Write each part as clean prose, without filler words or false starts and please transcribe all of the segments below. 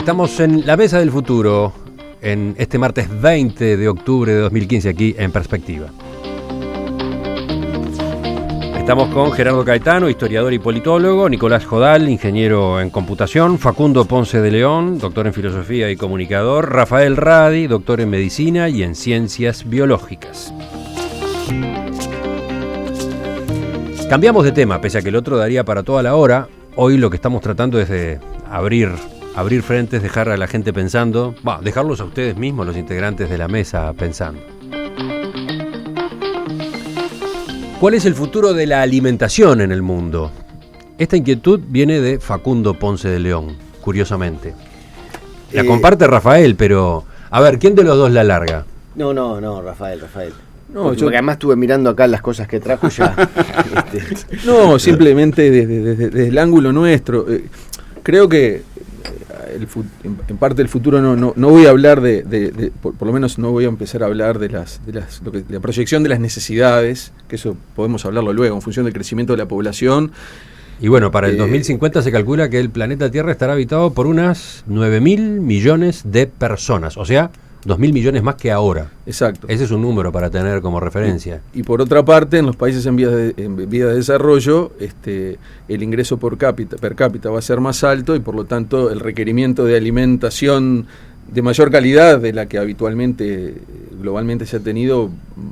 Estamos en la Mesa del Futuro, en este martes 20 de octubre de 2015, aquí en Perspectiva. Estamos con Gerardo Caetano, historiador y politólogo, Nicolás Jodal, ingeniero en computación, Facundo Ponce de León, doctor en filosofía y comunicador, Rafael Radi, doctor en medicina y en ciencias biológicas. Cambiamos de tema, pese a que el otro daría para toda la hora. Hoy lo que estamos tratando es de abrir frentes, dejar a la gente pensando, dejarlos a ustedes mismos, los integrantes de la mesa, pensando. ¿Cuál es el futuro de la alimentación en el mundo? Esta inquietud viene de Facundo Ponce de León, curiosamente. La comparte Rafael, pero a ver, ¿quién de los dos la larga? No, Rafael. No, porque además estuve mirando acá las cosas que trajo ya. No, simplemente desde el ángulo nuestro. Creo que en parte del futuro no voy a hablar por lo menos no voy a empezar a hablar de la proyección de las necesidades, que eso podemos hablarlo luego, en función del crecimiento de la población. Y bueno, para el 2050 se calcula que el planeta Tierra estará habitado por unas 9.000 millones de personas, o sea, 2.000 millones más que ahora. Exacto. Ese es un número para tener como referencia. Y por otra parte, en los países en vía de desarrollo, el ingreso per cápita va a ser más alto y por lo tanto el requerimiento de alimentación de mayor calidad de la que habitualmente, globalmente se ha tenido,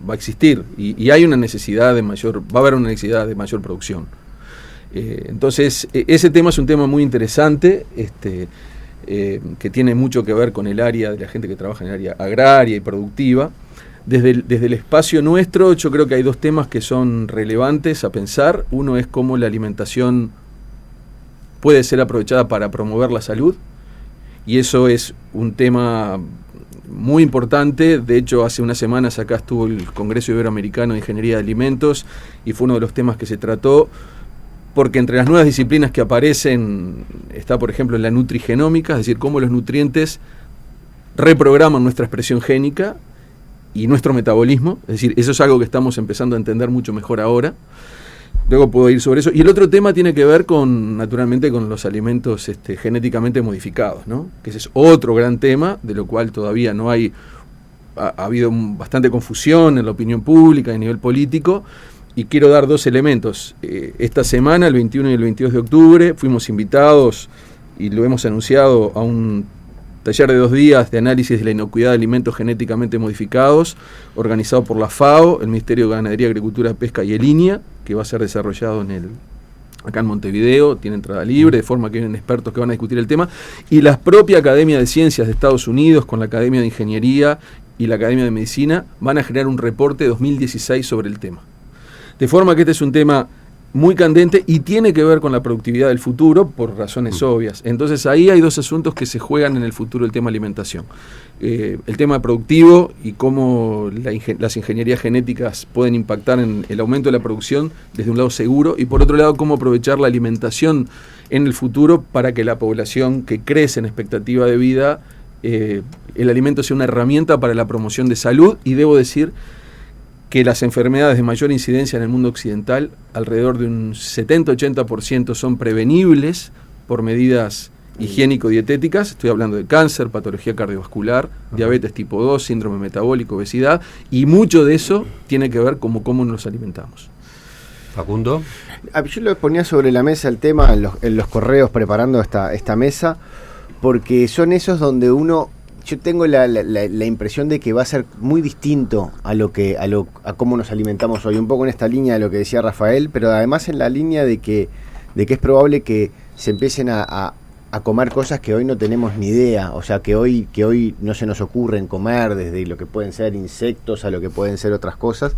va a existir. Y hay una necesidad va a haber una necesidad de mayor producción. Entonces, ese tema es un tema muy interesante, que tiene mucho que ver con el área de la gente que trabaja en el área agraria y productiva. Desde el espacio nuestro, yo creo que hay dos temas que son relevantes a pensar. Uno es cómo la alimentación puede ser aprovechada para promover la salud, y eso es un tema muy importante. De hecho, hace unas semanas acá estuvo el Congreso Iberoamericano de Ingeniería de Alimentos y fue uno de los temas que se trató, porque entre las nuevas disciplinas que aparecen está, por ejemplo, la nutrigenómica, es decir, cómo los nutrientes reprograman nuestra expresión génica y nuestro metabolismo. Es decir, eso es algo que estamos empezando a entender mucho mejor ahora. Luego puedo ir sobre eso. Y el otro tema tiene que ver naturalmente con los alimentos genéticamente modificados, ¿no? Que ese es otro gran tema, de lo cual todavía no hay... Ha habido bastante confusión en la opinión pública y a nivel político. Y quiero dar dos elementos. Esta semana, el 21 y el 22 de octubre, fuimos invitados, y lo hemos anunciado, a un taller de 2 días de análisis de la inocuidad de alimentos genéticamente modificados, organizado por la FAO, el Ministerio de Ganadería, Agricultura, Pesca y el INIA, que va a ser desarrollado acá en Montevideo, tiene entrada libre, de forma que vienen expertos que van a discutir el tema, y la propia Academia de Ciencias de Estados Unidos, con la Academia de Ingeniería y la Academia de Medicina, van a generar un reporte 2016 sobre el tema. De forma que este es un tema muy candente y tiene que ver con la productividad del futuro por razones obvias. Entonces ahí hay dos asuntos que se juegan en el futuro del tema alimentación. El tema productivo y cómo las ingenierías genéticas pueden impactar en el aumento de la producción desde un lado seguro, y por otro lado cómo aprovechar la alimentación en el futuro para que la población que crece en expectativa de vida, el alimento sea una herramienta para la promoción de salud. Y debo decir que las enfermedades de mayor incidencia en el mundo occidental, alrededor de un 70-80% son prevenibles por medidas higiénico-dietéticas. Estoy hablando de cáncer, patología cardiovascular, diabetes tipo 2, síndrome metabólico, obesidad, y mucho de eso tiene que ver con cómo nos alimentamos. Facundo. Yo lo ponía sobre la mesa el tema en los correos preparando esta mesa, porque son esos donde yo tengo la impresión de que va a ser muy distinto a cómo nos alimentamos hoy, un poco en esta línea de lo que decía Rafael, pero además en la línea de que es probable que se empiecen a comer cosas que hoy no tenemos ni idea, o sea, que hoy no se nos ocurren comer, desde lo que pueden ser insectos a lo que pueden ser otras cosas.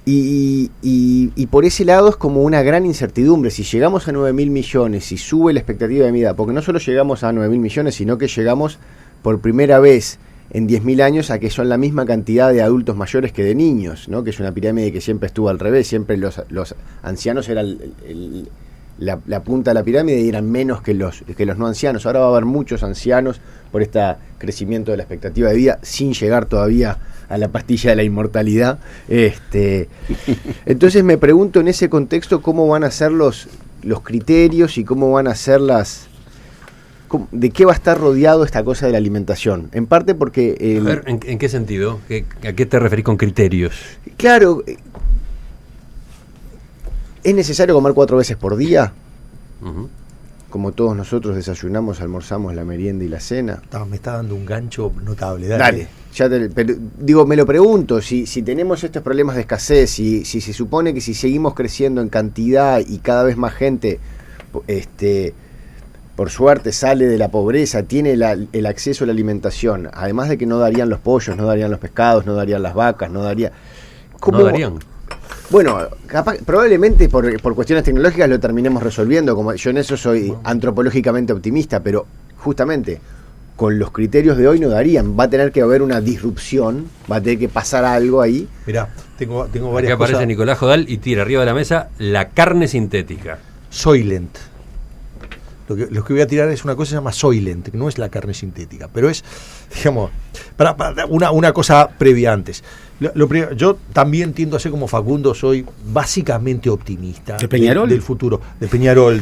Y por ese lado es como una gran incertidumbre. Si llegamos a 9.000 millones, si sube la expectativa de vida, porque no solo llegamos a 9.000 millones, sino que llegamos por primera vez en 10.000 años a que son la misma cantidad de adultos mayores que de niños, ¿no? Que es una pirámide que siempre estuvo al revés, siempre los ancianos eran la punta de la pirámide y eran menos que los no ancianos. Ahora va a haber muchos ancianos por este crecimiento de la expectativa de vida, sin llegar todavía a la pastilla de la inmortalidad. Entonces me pregunto en ese contexto cómo van a ser los criterios y cómo van a ser de qué va a estar rodeado esta cosa de la alimentación. En parte porque... a ver, ¿en qué sentido? ¿A qué te referís con criterios? Claro, ¿es necesario comer 4 veces por día? Uh-huh. Como todos nosotros desayunamos, almorzamos, la merienda y la cena. Me está dando un gancho notable. Dale. Pero, me lo pregunto, si tenemos estos problemas de escasez, si se supone que si seguimos creciendo en cantidad y cada vez más gente, por suerte sale de la pobreza, tiene el acceso a la alimentación, además de que no darían los pollos, no darían los pescados, no darían las vacas, no daría... ¿Cómo? ¿No darían? Bueno, probablemente por cuestiones tecnológicas lo terminemos resolviendo, como yo en eso soy antropológicamente optimista, pero justamente con los criterios de hoy no darían, va a tener que haber una disrupción, va a tener que pasar algo ahí. Mirá, tengo varias Acá aparece cosas. Nicolás Jodal y tira arriba de la mesa la carne sintética. Soylent. Lo que voy a tirar es una cosa que se llama Soylent, que no es la carne sintética, pero es, digamos, para una cosa previa antes. Yo también tiendo a ser como Facundo, soy básicamente optimista. ¿De Peñarol? Del futuro. De Peñarol.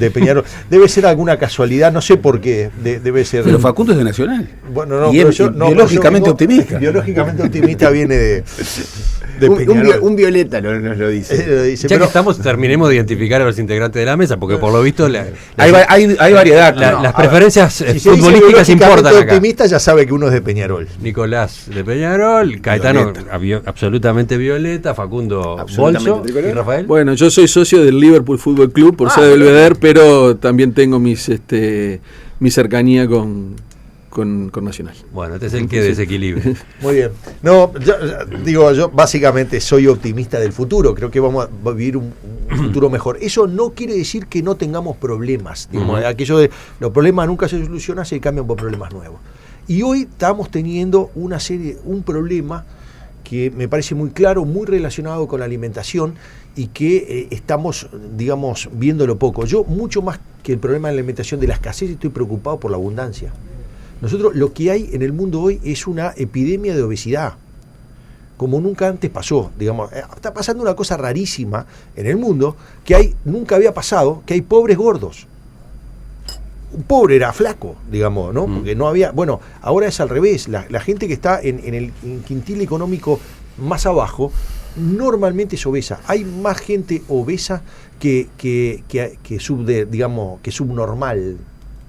Debe ser alguna casualidad, no sé por qué. Debe ser. Pero Facundo es de Nacional. Bueno, no, y pero él, yo biológicamente optimista. Biológicamente optimista viene de Peñarol. Un violeta nos lo dice. Lo dice, Ya que estamos, terminemos de identificar a los integrantes de la mesa, porque por lo visto Hay variedad. las preferencias si se dice futbolísticas importan acá. optimista, ya sabe que uno es de Peñarol. Nicolás de Peñarol, Caetano Violeta. Absolutamente violeta, Facundo Absolutamente Bolso tricolor. y Rafael. Bueno, yo soy socio del Liverpool Fútbol Club por ser de Belvedere, pero también tengo mi cercanía con Nacional. Bueno, este es el que desequilibra. Muy bien. No, yo básicamente soy optimista del futuro. Creo que vamos a vivir un futuro mejor. Eso no quiere decir que no tengamos problemas. Digamos, aquello de los problemas nunca se solucionan, se cambian por problemas nuevos. Y hoy estamos teniendo un problema que me parece muy claro, muy relacionado con la alimentación y que estamos, digamos, viéndolo poco. Yo, mucho más que el problema de la alimentación, de la escasez, estoy preocupado por la abundancia. Nosotros, lo que hay en el mundo hoy es una epidemia de obesidad, como nunca antes pasó. Digamos, está pasando una cosa rarísima en el mundo que nunca había pasado, que hay pobres gordos. Un pobre era flaco, digamos, ¿no? Porque no había... Bueno, ahora es al revés. La gente que está en el quintil económico más abajo normalmente es obesa. Hay más gente obesa que subnormal,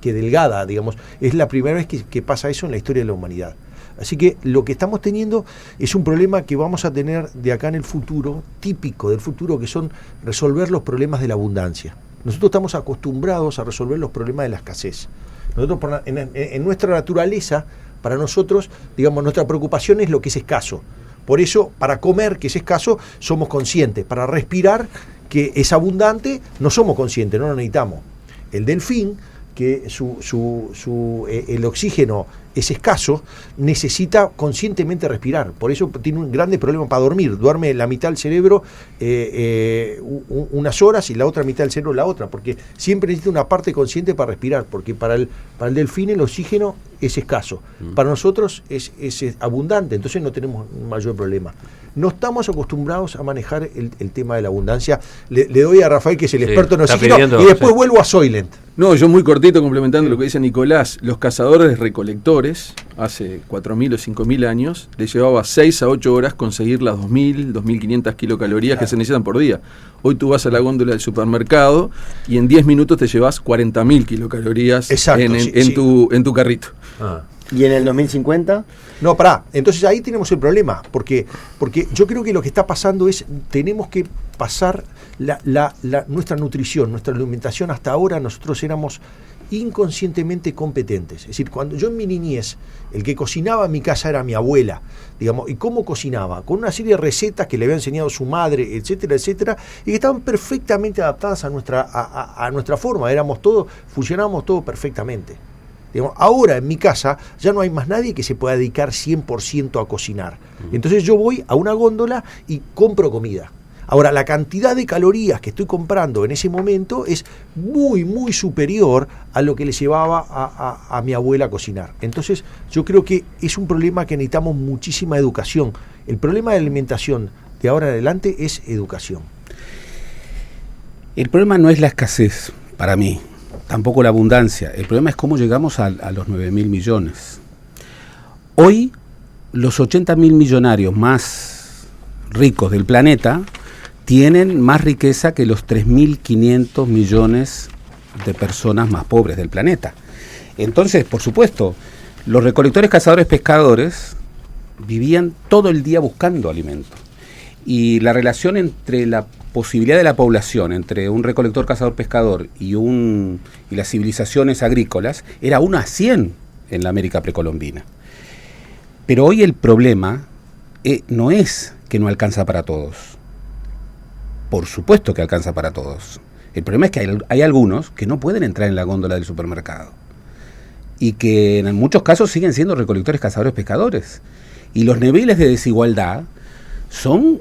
que delgada, digamos. Es la primera vez que pasa eso en la historia de la humanidad. Así que lo que estamos teniendo es un problema que vamos a tener de acá en el futuro, típico del futuro, que son resolver los problemas de la abundancia. Nosotros estamos acostumbrados a resolver los problemas de la escasez. Nosotros, en nuestra naturaleza, para nosotros, digamos, nuestra preocupación es lo que es escaso. Por eso, para comer, que es escaso, somos conscientes. Para respirar, que es abundante, no somos conscientes, no lo necesitamos. El delfín, que el oxígeno es escaso, necesita conscientemente respirar. Por eso tiene un grande problema para dormir. Duerme la mitad del cerebro unas horas y la otra mitad del cerebro la otra, porque siempre necesita una parte consciente para respirar, porque para el delfín el oxígeno es escaso. Para nosotros es abundante, entonces no tenemos un mayor problema. No estamos acostumbrados a manejar el tema de la abundancia. Le doy a Rafael, que es el experto en oxígeno, y después vuelvo a Soylent. No, yo muy cortito complementando lo que dice Nicolás. Los cazadores recolectores, hace 4.000 o 5.000 años, les llevaba 6 a 8 horas conseguir las 2.000, 2.500 kilocalorías que se necesitan por día. Hoy tú vas a la góndola del supermercado y en 10 minutos te llevas 40.000 kilocalorías. Exacto, en tu carrito. ¿Y en el 2050? No, pará. Entonces ahí tenemos el problema, porque yo creo que lo que está pasando es, tenemos que pasar nuestra nutrición, nuestra alimentación. Hasta ahora nosotros éramos inconscientemente competentes. Es decir, cuando yo en mi niñez, el que cocinaba en mi casa era mi abuela, digamos. ¿Y cómo cocinaba? Con una serie de recetas que le había enseñado su madre, etcétera, etcétera, y que estaban perfectamente adaptadas a nuestra forma. Funcionábamos todo perfectamente. Digamos, ahora en mi casa ya no hay más nadie que se pueda dedicar 100% a cocinar. Entonces yo voy a una góndola y compro comida. Ahora, la cantidad de calorías que estoy comprando en ese momento es muy, muy superior a lo que le llevaba a mi abuela a cocinar. Entonces, yo creo que es un problema que necesitamos muchísima educación. El problema de la alimentación de ahora en adelante es educación. El problema no es la escasez, para mí. tampoco la abundancia. El problema es cómo llegamos a los 9.000 millones. Hoy, los 80.000 millonarios más ricos del planeta tienen más riqueza que los 3.500 millones de personas más pobres del planeta. Entonces, por supuesto, los recolectores, cazadores, pescadores vivían todo el día buscando alimento. Y la relación entre la posibilidad de la población, entre un recolector, cazador, pescador y las civilizaciones agrícolas, era 1 a 100 en la América precolombina. Pero hoy el problema no es que no alcanza para todos. Por supuesto que alcanza para todos. El problema es que hay algunos que no pueden entrar en la góndola del supermercado y que en muchos casos siguen siendo recolectores, cazadores, pescadores. Y los niveles de desigualdad son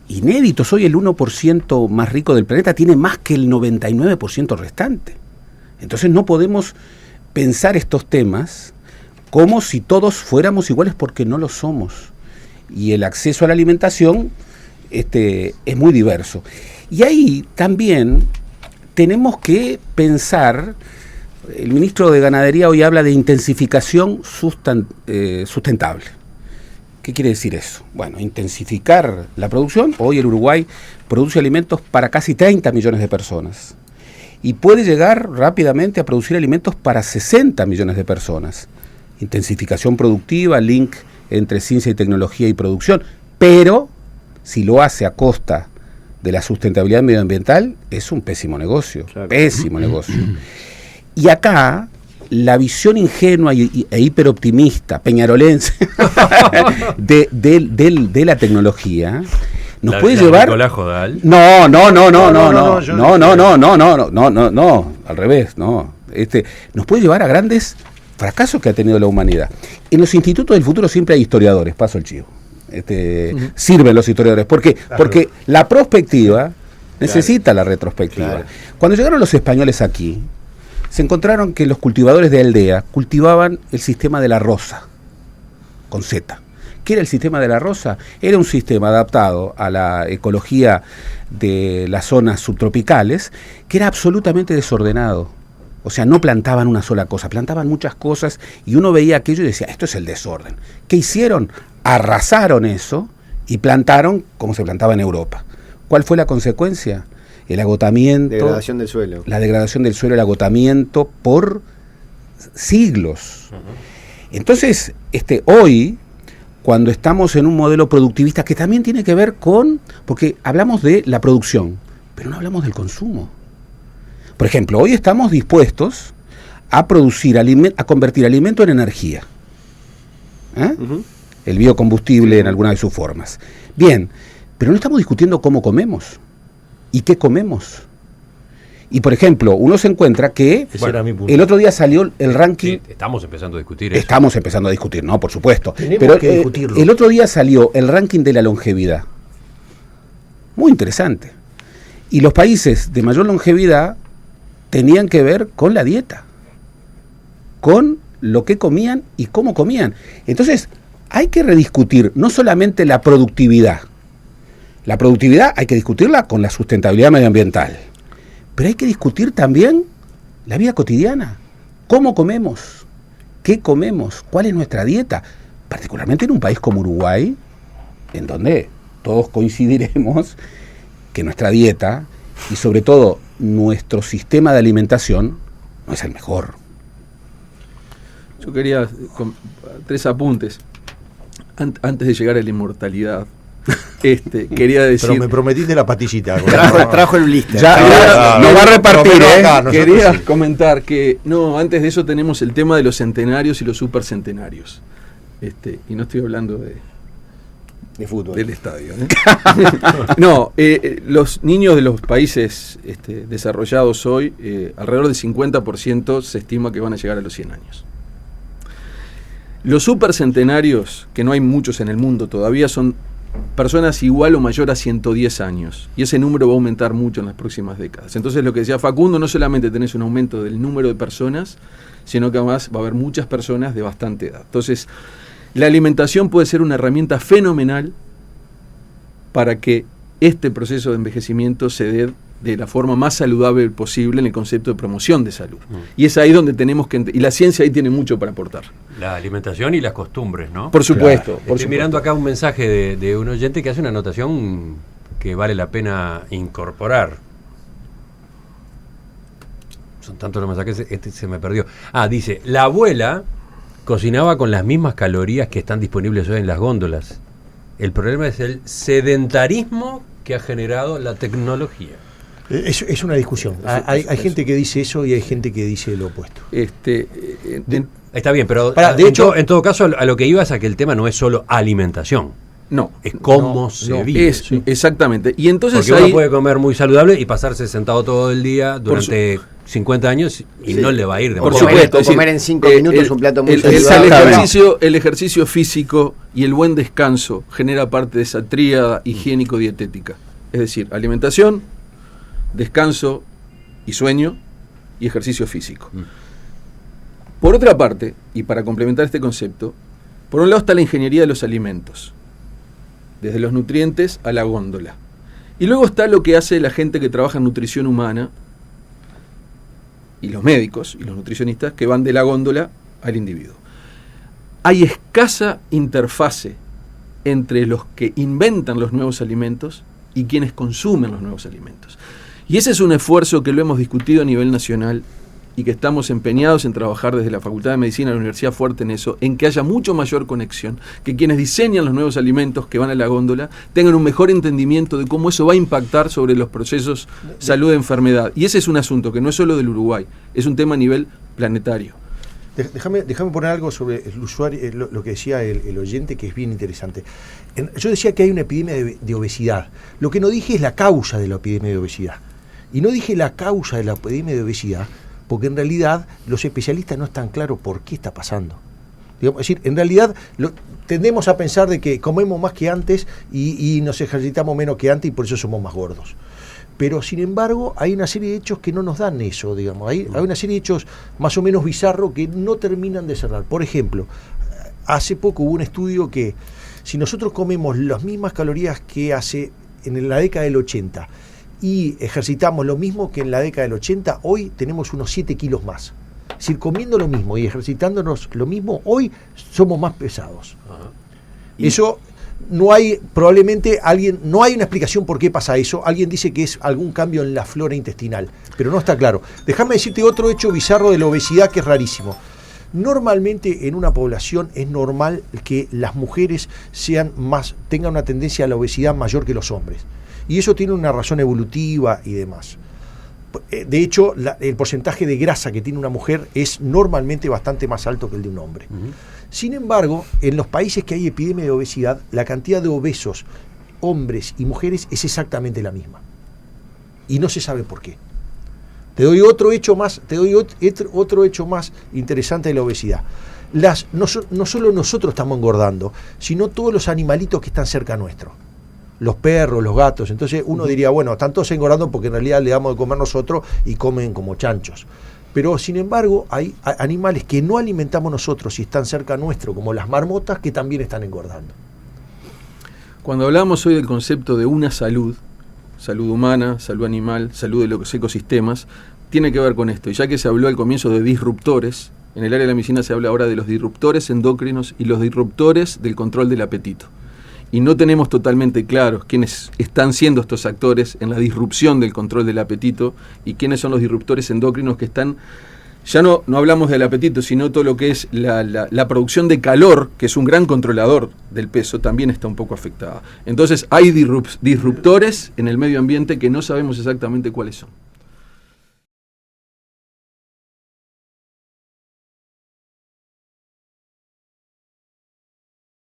inéditos. Hoy el 1% más rico del planeta tiene más que el 99% restante. Entonces no podemos pensar estos temas como si todos fuéramos iguales, porque no lo somos. Y el acceso a la alimentación es muy diverso. Y ahí también tenemos que pensar, el ministro de Ganadería hoy habla de intensificación sustentable. ¿Qué quiere decir eso? Bueno, intensificar la producción. Hoy el Uruguay produce alimentos para casi 30 millones de personas y puede llegar rápidamente a producir alimentos para 60 millones de personas. Intensificación productiva, link entre ciencia y tecnología y producción, pero si lo hace a costa de la sustentabilidad medioambiental, es un pésimo negocio, claro. Pésimo negocio. Y acá, la visión ingenua e hiperoptimista, peñarolense, de la tecnología, nos puede llevar... Nicolás Jodal. No, al revés, no. Nos puede llevar a grandes fracasos que ha tenido la humanidad. En los institutos del futuro siempre hay historiadores, paso el chivo. Sirven los historiadores. ¿Por qué? Claro. Porque la prospectiva necesita la retrospectiva. Claro. Cuando llegaron los españoles aquí, se encontraron que los cultivadores de aldea cultivaban el sistema de la rosa, con Z. ¿Qué era el sistema de la rosa? Era un sistema adaptado a la ecología de las zonas subtropicales, que era absolutamente desordenado. O sea, no plantaban una sola cosa, plantaban muchas cosas, y uno veía aquello y decía, esto es el desorden. ¿Qué hicieron? Arrasaron eso y plantaron como se plantaba en Europa. ¿Cuál fue la consecuencia? El agotamiento. Degradación del suelo. La degradación del suelo, el agotamiento por siglos. Uh-huh. Entonces, hoy, cuando estamos en un modelo productivista que también tiene que ver con, porque hablamos de la producción, pero no hablamos del consumo. Por ejemplo, hoy estamos dispuestos a producir a convertir alimento en energía. Uh-huh. El biocombustible en alguna de sus formas. Bien, pero no estamos discutiendo cómo comemos y qué comemos. Y por ejemplo, uno se encuentra que el otro día salió el ranking. Sí, estamos empezando a discutir eso. Estamos empezando a discutir, no, por supuesto. Tenemos pero que discutirlo. El otro día salió el ranking de la longevidad. Muy interesante. Y los países de mayor longevidad tenían que ver con la dieta, con lo que comían y cómo comían. Entonces, hay que rediscutir no solamente la productividad. La productividad hay que discutirla con la sustentabilidad medioambiental. Pero hay que discutir también la vida cotidiana. ¿Cómo comemos? ¿Qué comemos? ¿Cuál es nuestra dieta? Particularmente en un país como Uruguay, en donde todos coincidiremos que nuestra dieta y sobre todo nuestro sistema de alimentación no es el mejor. Yo quería 3 apuntes. Antes de llegar a la inmortalidad, quería decir... Pero me prometiste la pastillita. Trajo el blister. Ya lo va a repartir, Quería comentar que, antes de eso tenemos el tema de los centenarios y los supercentenarios. Y no estoy hablando de fútbol. Del estadio. Los niños de los países desarrollados hoy, alrededor del 50% se estima que van a llegar a los 100 años. Los supercentenarios, que no hay muchos en el mundo todavía, son personas igual o mayor a 110 años. Y ese número va a aumentar mucho en las próximas décadas. Entonces, lo que decía Facundo, no solamente tenés un aumento del número de personas, sino que además va a haber muchas personas de bastante edad. Entonces, la alimentación puede ser una herramienta fenomenal para que este proceso de envejecimiento se dé de la forma más saludable posible en el concepto de promoción de salud. Y es ahí donde tenemos que... Y la ciencia ahí tiene mucho para aportar. La alimentación y las costumbres, ¿no? Por supuesto. Claro. Estoy mirando acá un mensaje de un oyente que hace una anotación que vale la pena incorporar. Son tantos los mensajes, este se me perdió. Dice, la abuela cocinaba con las mismas calorías que están disponibles hoy en las góndolas. El problema es el sedentarismo que ha generado la tecnología. Es una discusión. Hay gente que dice eso y hay gente que dice lo opuesto. Está bien, pero de hecho, en todo caso, a lo que iba es a que el tema no es solo alimentación. No. Es cómo se vive. Exactamente. Y entonces porque uno puede comer muy saludable y pasarse sentado todo el día durante 50 años y no le va a ir de por modo. supuesto. Comer en 5 minutos un plato muy saludable. El ejercicio físico y el buen descanso genera parte de esa tríada higiénico-dietética. Es decir, alimentación, descanso y sueño y ejercicio físico. Por otra parte, y para complementar este concepto, por un lado está la ingeniería de los alimentos, desde los nutrientes a la góndola. Y luego está lo que hace la gente que trabaja en nutrición humana, y los médicos y los nutricionistas que van de la góndola al individuo. Hay escasa interfase entre los que inventan los nuevos alimentos y quienes consumen los nuevos alimentos. Y ese es un esfuerzo que lo hemos discutido a nivel nacional y que estamos empeñados en trabajar desde la Facultad de Medicina de la Universidad Fuerte en eso, en que haya mucho mayor conexión, que quienes diseñan los nuevos alimentos que van a la góndola tengan un mejor entendimiento de cómo eso va a impactar sobre los procesos salud-enfermedad. Y ese es un asunto que no es solo del Uruguay, es un tema a nivel planetario. Déjame poner algo sobre el usuario, lo que decía el oyente, que es bien interesante. Yo decía que hay una epidemia de obesidad. Lo que no dije es la causa de la epidemia de obesidad. Y no dije la causa de la epidemia de obesidad porque en realidad los especialistas no están claros por qué está pasando. Digamos, es decir, en realidad tendemos a pensar de que comemos más que antes y nos ejercitamos menos que antes y por eso somos más gordos. Pero sin embargo hay una serie de hechos que no nos dan eso, digamos. Hay una serie de hechos más o menos bizarros que no terminan de cerrar. Por ejemplo, hace poco hubo un estudio que si nosotros comemos las mismas calorías que hace en la década del 80 y ejercitamos lo mismo que en la década del 80, hoy tenemos unos 7 kilos más. Es decir, comiendo lo mismo y ejercitándonos lo mismo, hoy somos más pesados. Eso no hay, probablemente no hay una explicación por qué pasa eso. Alguien dice que es algún cambio en la flora intestinal, pero no está claro. Déjame decirte otro hecho bizarro de la obesidad que es rarísimo. Normalmente en una población es normal que las mujeres tengan una tendencia a la obesidad mayor que los hombres. Y eso tiene una razón evolutiva y demás. De hecho, el porcentaje de grasa que tiene una mujer es normalmente bastante más alto que el de un hombre. Sin embargo, en los países que hay epidemia de obesidad, la cantidad de obesos, hombres y mujeres, es exactamente la misma. Y no se sabe por qué. Te doy otro hecho más interesante de la obesidad. No solo nosotros estamos engordando, sino todos los animalitos que están cerca nuestro. Los perros, los gatos. Entonces uno diría, bueno, están todos engordando porque en realidad le damos de comer nosotros y comen como chanchos. Pero sin embargo hay animales que no alimentamos nosotros y están cerca nuestro, como las marmotas, que también están engordando. Cuando hablamos hoy del concepto de una salud humana, salud animal, salud de los ecosistemas, tiene que ver con esto. Y ya que se habló al comienzo de disruptores, en el área de la medicina se habla ahora de los disruptores endocrinos y los disruptores del control del apetito. Y no tenemos totalmente claros quiénes están siendo estos actores en la disrupción del control del apetito y quiénes son los disruptores endocrinos que están, ya no hablamos del apetito, sino todo lo que es la producción de calor, que es un gran controlador del peso, también está un poco afectada. Entonces hay disruptores en el medio ambiente que no sabemos exactamente cuáles son.